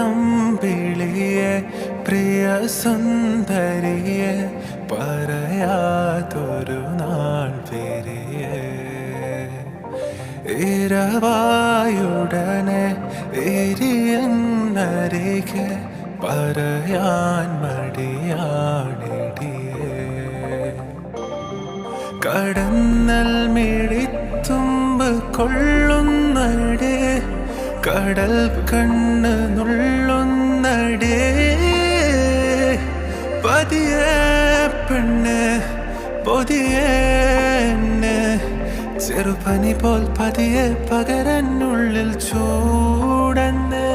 കൊതിയമ്പിളിയെ പ്രിയ സുന്ദരിയെ പറയാതൊരു നാൾ വരിയെ ഇരവായുടനെ എരിയന്നരികെ പറയാൻ മടിയാണിടിയേ കടന്നൽ മിഴിത്തുമ്പ് കൊള്ളുന്നടേ കടൽ കണ്ണ് നുള്ളുന്നടേ പതിയെ പെണ്ണ് പൊതിയെ ചെറുപനി പോൽ പതിയെ പകരനുള്ളിൽ ചൂടന്ന്